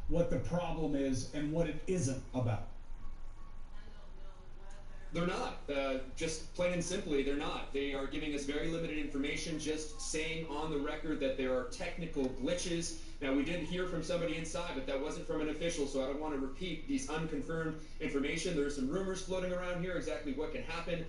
what the problem is and what it isn't about. They're not. Just plain and simply, they're not. They are giving us very limited information, just saying on the record that there are technical glitches. Now, we did hear from somebody inside, but that wasn't from an official, so I don't want to repeat these unconfirmed information. There are some rumors floating around here exactly what can happen,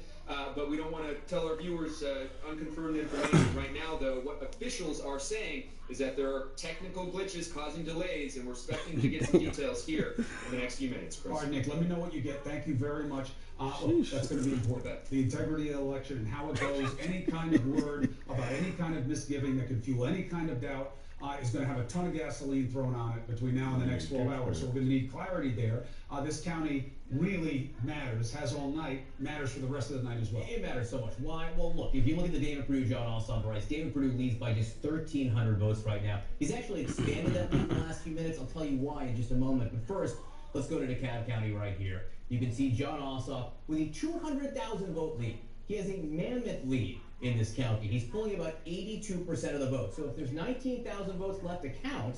but we don't want to tell our viewers unconfirmed information right now, though. What officials are saying is that there are technical glitches causing delays, and we're expecting to get some details here in the next few minutes, Chris. All right, Nick, let me know what you get. Thank you very much. That's going to be important. The integrity of the election and how it goes, any kind of word about any kind of misgiving that could fuel any kind of doubt is going to have a ton of gasoline thrown on it between now and the next 12 hours. So we're going to need clarity there. This county really matters, has all night, matters for the rest of the night as well. It matters so much. Why? Well, look, if you look at the David Perdue, John Ossoff race, David Perdue leads by just 1,300 votes right now. He's actually expanded that in the last few minutes. I'll tell you why in just a moment. But first, let's go to DeKalb County right here. You can see John Ossoff with a 200,000 vote lead. He has a mammoth lead in this county. He's pulling about 82% of the vote. So if there's 19,000 votes left to count,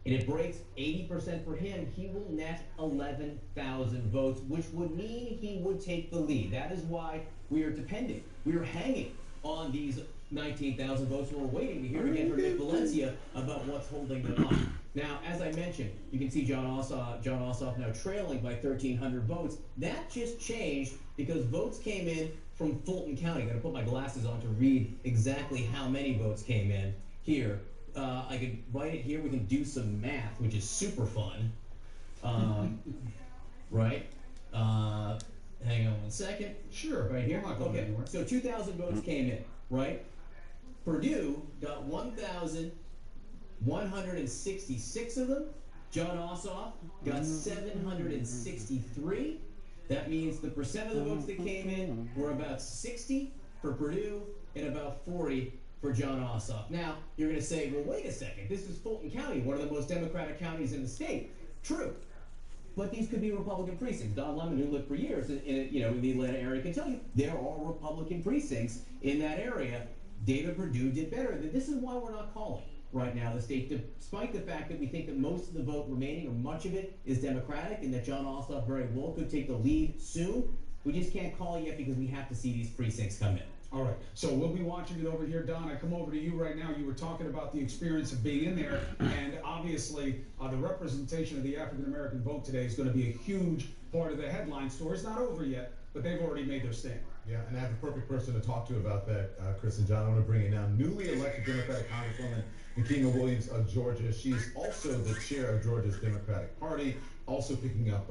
and it breaks 80% for him, he will net 11,000 votes, which would mean he would take the lead. That is why we are depending. We are hanging on these 19,000 votes, and we're waiting to hear again from Nick Valencia about what's holding them up. Now, as I mentioned, you can see John Ossoff now trailing by 1,300 votes. That just changed because votes came in from Fulton County. I'm going to put my glasses on to read exactly how many votes came in here. I could write it here. We can do some math, which is super fun. Right? Hang on one second. Sure. Right here. Okay. Anywhere. So 2,000 votes came in, right? Perdue got 1,166 of them. John Ossoff got 763. That means the percent of the votes that came in were about 60 for Perdue and about 40 for John Ossoff. Now, you're going to say, well, wait a second. This is Fulton County, one of the most Democratic counties in the state. True. But these could be Republican precincts. Don Lemon, who lived for years in the Atlanta area, can tell you there are Republican precincts in that area. David Perdue did better. This is why we're not calling right now the state, despite the fact that we think that most of the vote remaining, or much of it, is Democratic, and that John Ossoff very well could take the lead soon. We just can't call yet because we have to see these precincts come in. All right, so we'll be watching it over here. Don, I come over to you right now. You were talking about the experience of being in there, and obviously the representation of the African-American vote today is going to be a huge part of the headline story. It's not over yet, but they've already made their stand. Yeah, and I have the perfect person to talk to about that, Chris and John. I want to bring in now newly elected Democratic Congresswoman Nikema Williams of Georgia. She's also the chair of Georgia's Democratic Party, also picking up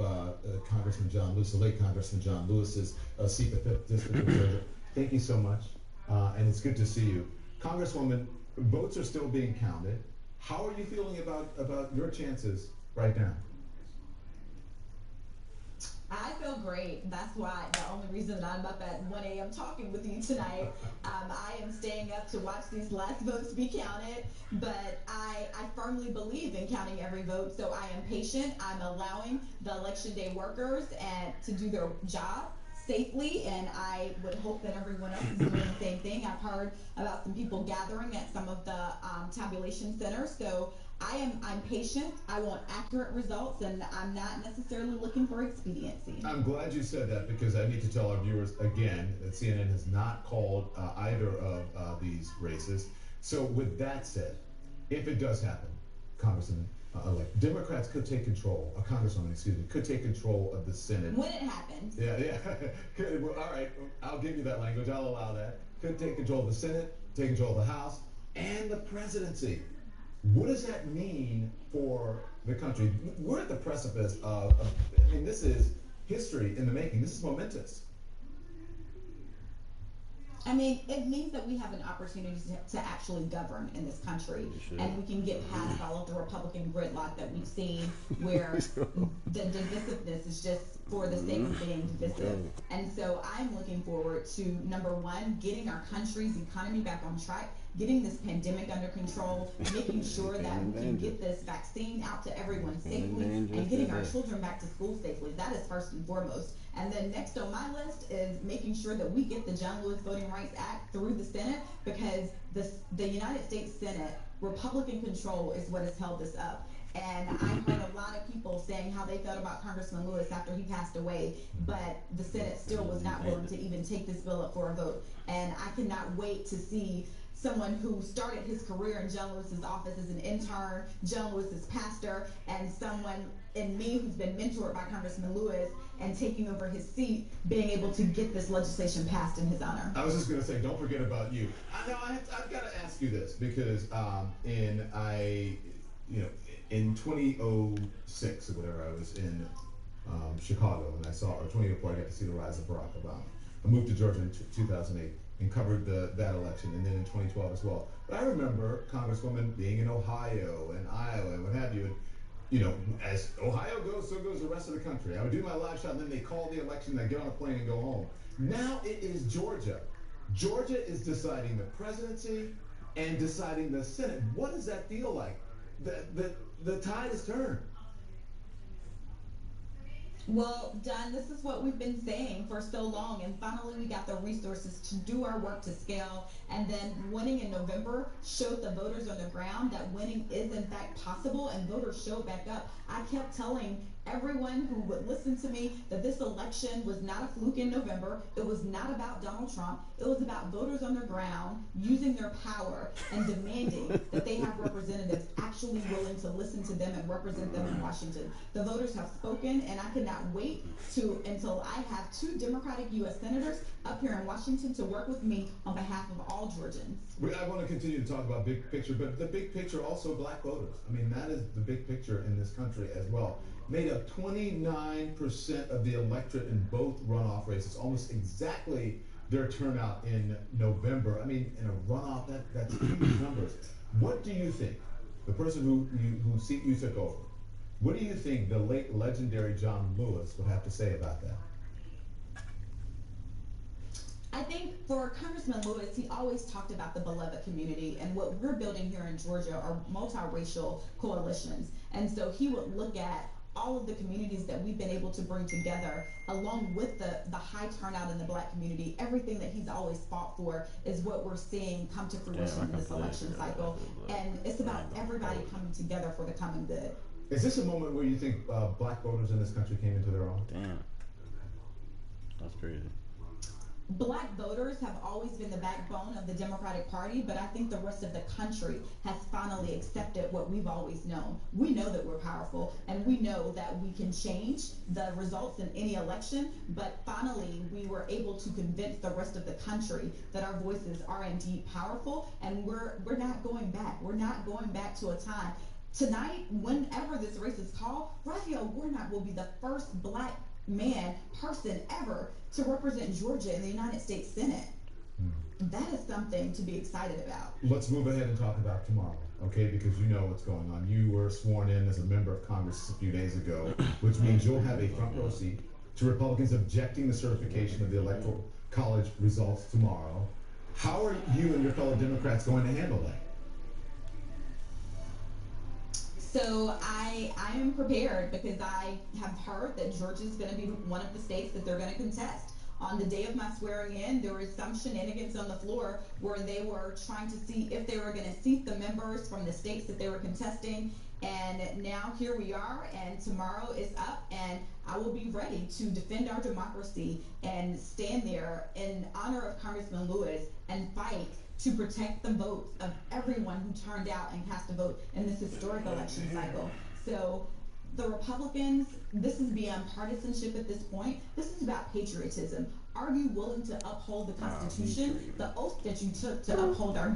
Congressman John Lewis, the late Congressman John Lewis's seat, the 5th District of Georgia. Thank you so much, and it's good to see you. Congresswoman, votes are still being counted. How are you feeling about your chances right now? I feel great. That's why the only reason that I'm up at 1 a.m. talking with you tonight. I am staying up to watch these last votes be counted, but I firmly believe in counting every vote, so I am patient. I'm allowing the election day workers to do their job safely, and I would hope that everyone else is doing the same thing. I've heard about some people gathering at some of the tabulation centers, so I'm patient. I want accurate results, and I'm not necessarily looking for expediency. I'm glad you said that, because I need to tell our viewers again that CNN has not called either of these races. So with that said, if it does happen, Congressman, Democrats could take control, Congresswoman, excuse me, could take control of the Senate. When it happens. Yeah. Well, all right, I'll give you that language. I'll allow that. Could take control of the Senate, take control of the House, and the presidency. What does that mean for the country? We're at the precipice of I mean, this is history in the making. This is momentous. I mean, it means that we have an opportunity to actually govern in this country, and we can get past all of the Republican gridlock that we've seen, where the divisiveness is just for the sake of being divisive. And so I'm looking forward to, number one, getting our country's economy back on track, getting this pandemic under control, making sure that we can get this vaccine out to everyone safely, and getting our children back to school safely. That is first and foremost. And then next on my list is making sure that we get the John Lewis Voting Rights Act through the Senate, because the United States Senate, Republican control is what has held this up. And I heard saying how they felt about Congressman Lewis after he passed away, but the Senate still was not willing to even take this bill up for a vote. And I cannot wait to see someone who started his career in John Lewis's office as an intern, John Lewis's pastor, and someone in me who's been mentored by Congressman Lewis and taking over his seat, being able to get this legislation passed in his honor. I was just going to say, don't forget about you. I've got to ask you this because in 2006 or whatever, I was in Chicago, and I saw, or 2004, I got to see the rise of Barack Obama. I moved to Georgia in 2008 and covered that election, and then in 2012 as well. But I remember Congresswoman being in Ohio and Iowa and what have you, and as Ohio goes, so goes the rest of the country. I would do my live shot, and then they call the election, I get on a plane and go home. Now it is Georgia. Georgia is deciding the presidency and deciding the Senate. What does that feel like? The tide has turned. Well, Don, this is what we've been saying for so long, and finally we got the resources to do our work to scale, and then winning in November showed the voters on the ground that winning is in fact possible, and voters showed back up. I kept telling everyone who would listen to me that this election was not a fluke in November. It was not about Donald Trump. It was about voters on the ground using their power and demanding that they have representatives actually willing to listen to them and represent them in Washington. The voters have spoken, and I cannot wait until I have 2 Democratic U.S. senators up here in Washington to work with me on behalf of all Georgians. I want to continue to talk about big picture, but the big picture also black voters. I mean, that is the big picture in this country as well. Made up 29% of the electorate in both runoff races, almost exactly their turnout in November. I mean, in a runoff, that's huge numbers. What do you think, the person whose seat you took over, what do you think the late legendary John Lewis would have to say about that? I think for Congressman Lewis, he always talked about the beloved community, and what we're building here in Georgia are multiracial coalitions. And so he would look at all of the communities that we've been able to bring together, along with the high turnout in the black community. Everything that he's always fought for is what we're seeing come to fruition in this election cycle. And it's about everybody coming together for the common good. Is this a moment where you think black voters in this country came into their own? Damn. That's crazy. Black voters have always been the backbone of the Democratic Party, but I think the rest of the country has finally accepted what we've always known. We know that we're powerful, and we know that we can change the results in any election, but finally we were able to convince the rest of the country that our voices are indeed powerful, and we're not going back. We're not going back to a time. Tonight, whenever this race is called, Raphael Warnock will be the first black person ever to represent Georgia in the United States Senate. That is something to be excited about. Let's move ahead and talk about tomorrow, okay? Because you know what's going on. You were sworn in as a member of Congress a few days ago, which means you'll have a front row seat to Republicans objecting the certification of the Electoral College results tomorrow. How are you and your fellow Democrats going to handle that? So I am prepared because I have heard that Georgia is going to be one of the states that they're going to contest. On the day of my swearing in, there was some shenanigans on the floor where they were trying to see if they were going to seat the members from the states that they were contesting. And now here we are, and tomorrow is up, and I will be ready to defend our democracy and stand there in honor of Congressman Lewis and fight to protect the votes of everyone who turned out and cast a vote in this historic election cycle. So the Republicans, this is beyond partisanship at this point. This is about patriotism. Are you willing to uphold the Constitution, the oath that you took to uphold our